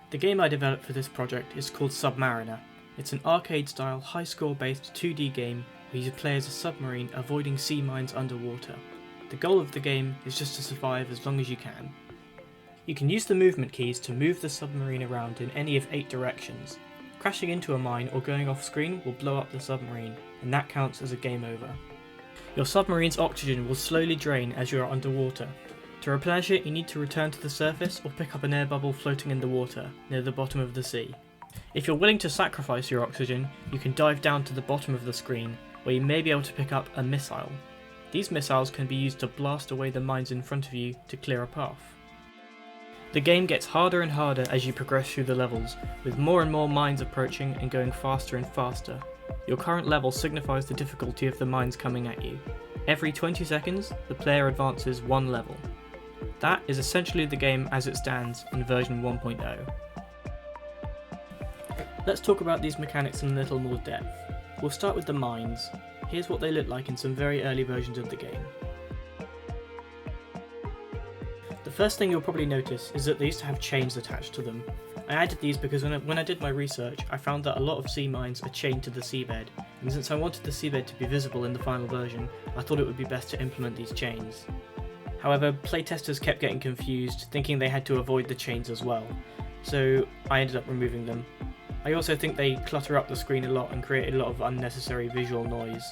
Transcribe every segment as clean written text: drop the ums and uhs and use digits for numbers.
The game I developed for this project is called SUBMARINER. It's an arcade-style, high-score based 2D game where you play as a submarine avoiding sea mines underwater. The goal of the game is just to survive as long as you can. You can use the movement keys to move the submarine around in any of 8 directions. Crashing into a mine or going off screen will blow up the submarine, and that counts as a game over. Your submarine's oxygen will slowly drain as you are underwater. To replenish it, you need to return to the surface or pick up an air bubble floating in the water, near the bottom of the sea. If you're willing to sacrifice your oxygen, you can dive down to the bottom of the screen, where you may be able to pick up a missile. These missiles can be used to blast away the mines in front of you to clear a path. The game gets harder and harder as you progress through the levels, with more and more mines approaching and going faster and faster. Your current level signifies the difficulty of the mines coming at you. Every 20 seconds, the player advances 1 level. That is essentially the game as it stands in version 1.0. Let's talk about these mechanics in a little more depth. We'll start with the mines. Here's what they look like in some very early versions of the game. The first thing you'll probably notice is that they used to have chains attached to them. I added these because when I did my research, I found that a lot of sea mines are chained to the seabed, and since I wanted the seabed to be visible in the final version, I thought it would be best to implement these chains. However, playtesters kept getting confused, thinking they had to avoid the chains as well, so I ended up removing them. I also think they clutter up the screen a lot and create a lot of unnecessary visual noise.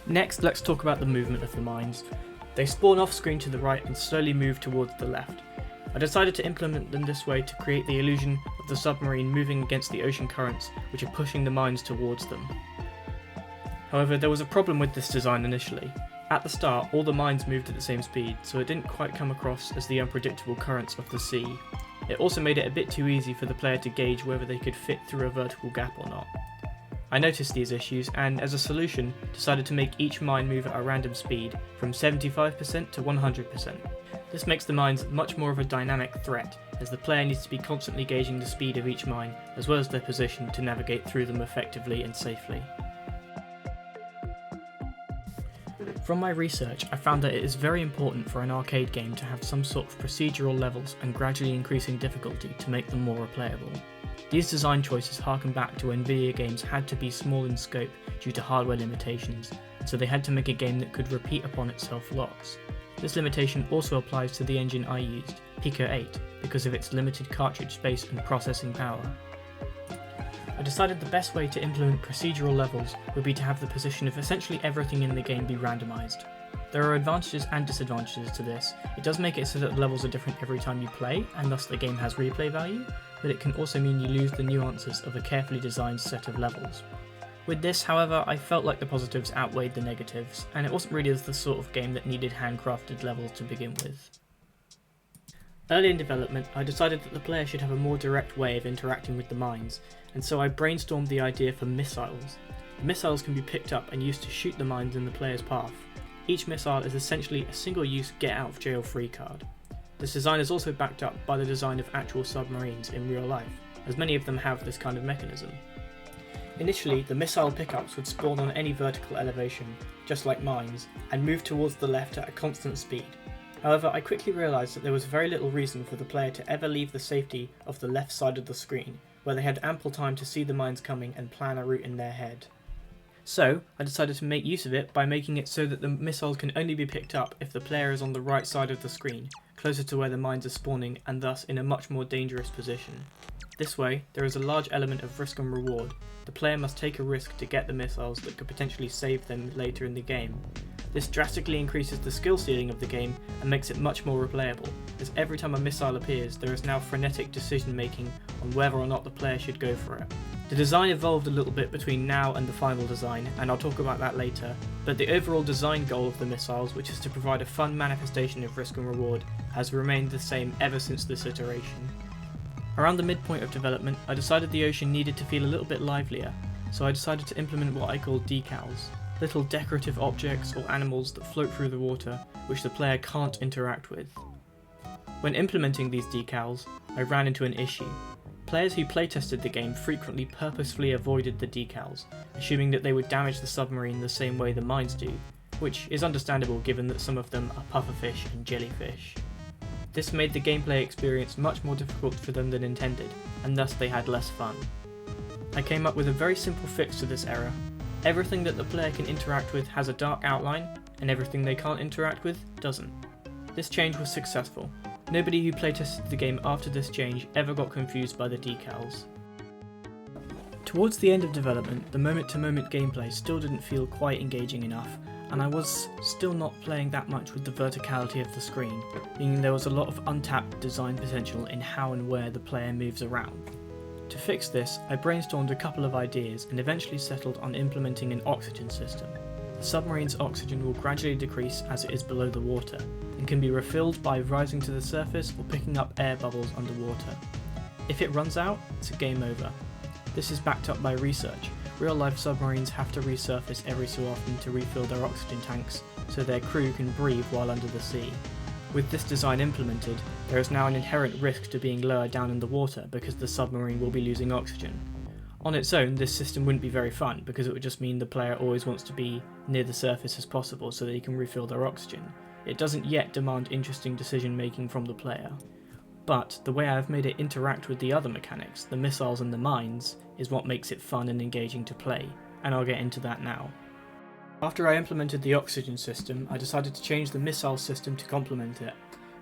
Next, let's talk about the movement of the mines. They spawn off screen to the right and slowly move towards the left. I decided to implement them this way to create the illusion of the submarine moving against the ocean currents which are pushing the mines towards them. However, there was a problem with this design initially. At the start, all the mines moved at the same speed, so it didn't quite come across as the unpredictable currents of the sea. It also made it a bit too easy for the player to gauge whether they could fit through a vertical gap or not. I noticed these issues and, as a solution, decided to make each mine move at a random speed, from 75% to 100%. This makes the mines much more of a dynamic threat, as the player needs to be constantly gauging the speed of each mine, as well as their position to navigate through them effectively and safely. From my research, I found that it is very important for an arcade game to have some sort of procedural levels and gradually increasing difficulty to make them more replayable. These design choices harken back to when video games had to be small in scope due to hardware limitations, so they had to make a game that could repeat upon itself lots. This limitation also applies to the engine I used, Pico 8, because of its limited cartridge space and processing power. I decided the best way to implement procedural levels would be to have the position of essentially everything in the game be randomized. There are advantages and disadvantages to this. It does make it so that the levels are different every time you play, and thus the game has replay value, but it can also mean you lose the nuances of a carefully designed set of levels. With this, however, I felt like the positives outweighed the negatives, and it wasn't really the sort of game that needed handcrafted levels to begin with. Early in development, I decided that the player should have a more direct way of interacting with the mines, and so I brainstormed the idea for missiles. The missiles can be picked up and used to shoot the mines in the player's path. Each missile is essentially a single-use get-out-of-jail-free card. This design is also backed up by the design of actual submarines in real life, as many of them have this kind of mechanism. Initially, the missile pickups would spawn on any vertical elevation, just like mines, and move towards the left at a constant speed. However, I quickly realised that there was very little reason for the player to ever leave the safety of the left side of the screen, where they had ample time to see the mines coming and plan a route in their head. So, I decided to make use of it by making it so that the missiles can only be picked up if the player is on the right side of the screen, closer to where the mines are spawning and thus in a much more dangerous position. This way, there is a large element of risk and reward. The player must take a risk to get the missiles that could potentially save them later in the game. This drastically increases the skill ceiling of the game and makes it much more replayable, as every time a missile appears there is now frenetic decision making on whether or not the player should go for it. The design evolved a little bit between now and the final design, and I'll talk about that later, but the overall design goal of the missiles, which is to provide a fun manifestation of risk and reward, has remained the same ever since this iteration. Around the midpoint of development, I decided the ocean needed to feel a little bit livelier, so I decided to implement what I call decals. Little decorative objects or animals that float through the water, which the player can't interact with. When implementing these decals, I ran into an issue. Players who playtested the game frequently purposefully avoided the decals, assuming that they would damage the submarine the same way the mines do, which is understandable given that some of them are pufferfish and jellyfish. This made the gameplay experience much more difficult for them than intended, and thus they had less fun. I came up with a very simple fix to this error. Everything that the player can interact with has a dark outline, and everything they can't interact with doesn't. This change was successful. Nobody who playtested the game after this change ever got confused by the decals. Towards the end of development, the moment-to-moment gameplay still didn't feel quite engaging enough, and I was still not playing that much with the verticality of the screen, meaning there was a lot of untapped design potential in how and where the player moves around. To fix this, I brainstormed a couple of ideas and eventually settled on implementing an oxygen system. The submarine's oxygen will gradually decrease as it is below the water, and can be refilled by rising to the surface or picking up air bubbles underwater. If it runs out, it's a game over. This is backed up by research. Real-life submarines have to resurface every so often to refill their oxygen tanks, so their crew can breathe while under the sea. With this design implemented, there is now an inherent risk to being lower down in the water because the submarine will be losing oxygen. On its own, this system wouldn't be very fun because it would just mean the player always wants to be near the surface as possible so they can refill their oxygen. It doesn't yet demand interesting decision making from the player. But the way I've made it interact with the other mechanics, the missiles and the mines, is what makes it fun and engaging to play, and I'll get into that now. After I implemented the oxygen system, I decided to change the missile system to complement it.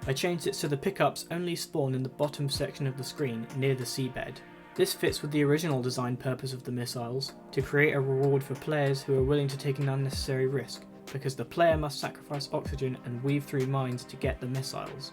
I changed it so the pickups only spawn in the bottom section of the screen near the seabed. This fits with the original design purpose of the missiles, to create a reward for players who are willing to take an unnecessary risk, because the player must sacrifice oxygen and weave through mines to get the missiles.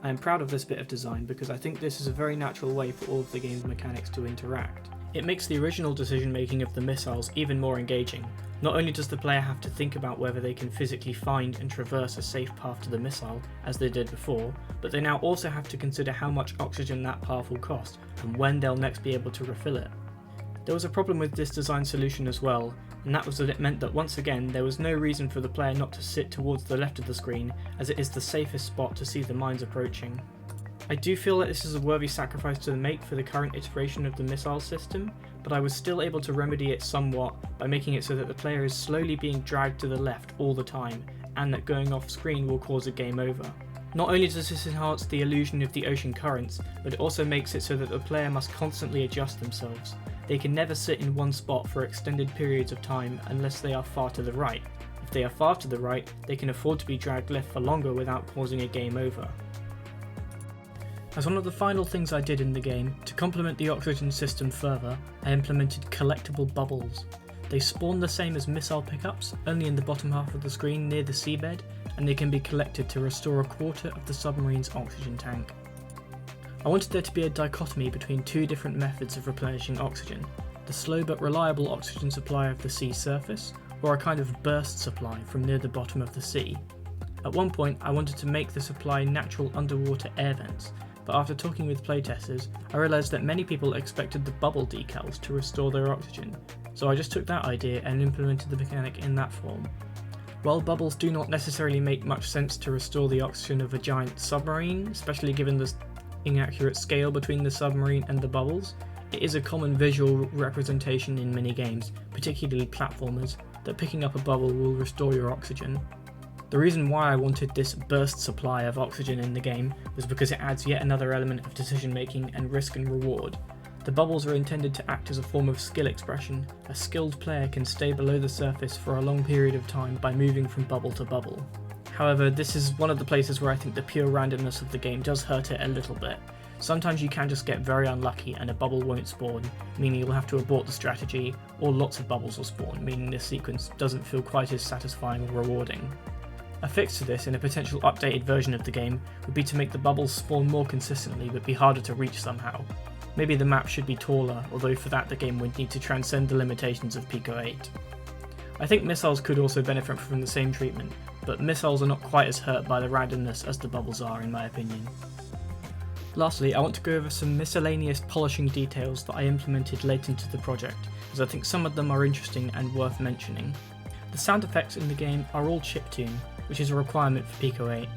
I am proud of this bit of design because I think this is a very natural way for all of the game's mechanics to interact. It makes the original decision making of the missiles even more engaging. Not only does the player have to think about whether they can physically find and traverse a safe path to the missile, as they did before, but they now also have to consider how much oxygen that path will cost and when they'll next be able to refill it. There was a problem with this design solution as well, and that was that it meant that once again there was no reason for the player not to sit towards the left of the screen, as it is the safest spot to see the mines approaching. I do feel that this is a worthy sacrifice to make for the current iteration of the missile system, but I was still able to remedy it somewhat by making it so that the player is slowly being dragged to the left all the time, and that going off screen will cause a game over. Not only does this enhance the illusion of the ocean currents, but it also makes it so that the player must constantly adjust themselves. They can never sit in one spot for extended periods of time unless they are far to the right. If they are far to the right, they can afford to be dragged left for longer without causing a game over. As one of the final things I did in the game, to complement the oxygen system further, I implemented collectible bubbles. They spawn the same as missile pickups, only in the bottom half of the screen near the seabed, and they can be collected to restore a quarter of the submarine's oxygen tank. I wanted there to be a dichotomy between two different methods of replenishing oxygen, the slow but reliable oxygen supply of the sea surface, or a kind of burst supply from near the bottom of the sea. At one point I wanted to make the supply natural underwater air vents, but after talking with playtesters, I realised that many people expected the bubble decals to restore their oxygen, so I just took that idea and implemented the mechanic in that form. While bubbles do not necessarily make much sense to restore the oxygen of a giant submarine, especially given the inaccurate scale between the submarine and the bubbles, it is a common visual representation in many games, particularly platformers, that picking up a bubble will restore your oxygen. The reason why I wanted this burst supply of oxygen in the game was because it adds yet another element of decision making and risk and reward. The bubbles are intended to act as a form of skill expression. A skilled player can stay below the surface for a long period of time by moving from bubble to bubble. However, this is one of the places where I think the pure randomness of the game does hurt it a little bit. Sometimes you can just get very unlucky and a bubble won't spawn, meaning you'll have to abort the strategy, or lots of bubbles will spawn, meaning this sequence doesn't feel quite as satisfying or rewarding. A fix to this in a potential updated version of the game would be to make the bubbles spawn more consistently but be harder to reach somehow. Maybe the map should be taller, although for that the game would need to transcend the limitations of Pico 8. I think missiles could also benefit from the same treatment, but missiles are not quite as hurt by the randomness as the bubbles are in my opinion. Lastly, I want to go over some miscellaneous polishing details that I implemented late into the project, as I think some of them are interesting and worth mentioning. The sound effects in the game are all chiptune, which is a requirement for Pico 8.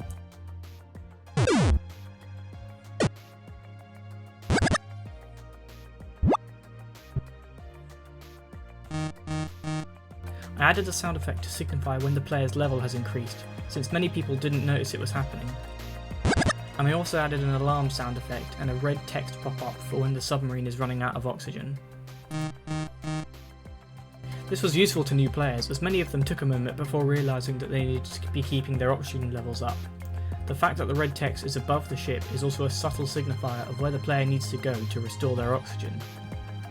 I added a sound effect to signify when the player's level has increased, since many people didn't notice it was happening. and I also added an alarm sound effect and a red text pop-up for when the submarine is running out of oxygen. This was useful to new players, as many of them took a moment before realising that they needed to be keeping their oxygen levels up. The fact that the red text is above the ship is also a subtle signifier of where the player needs to go to restore their oxygen.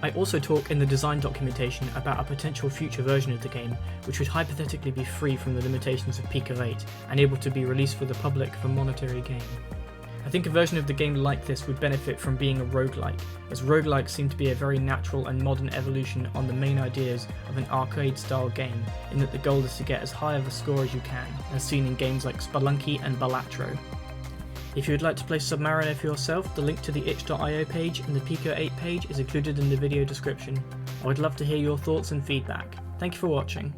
I also talk in the design documentation about a potential future version of the game, which would hypothetically be free from the limitations of Pico 8 and able to be released for the public for monetary gain. I think a version of the game like this would benefit from being a roguelike, as roguelikes seem to be a very natural and modern evolution on the main ideas of an arcade-style game, in that the goal is to get as high of a score as you can, as seen in games like Spelunky and Balatro. If you would like to play Submariner for yourself, the link to the itch.io page and the Pico 8 page is included in the video description. I would love to hear your thoughts and feedback. Thank you for watching.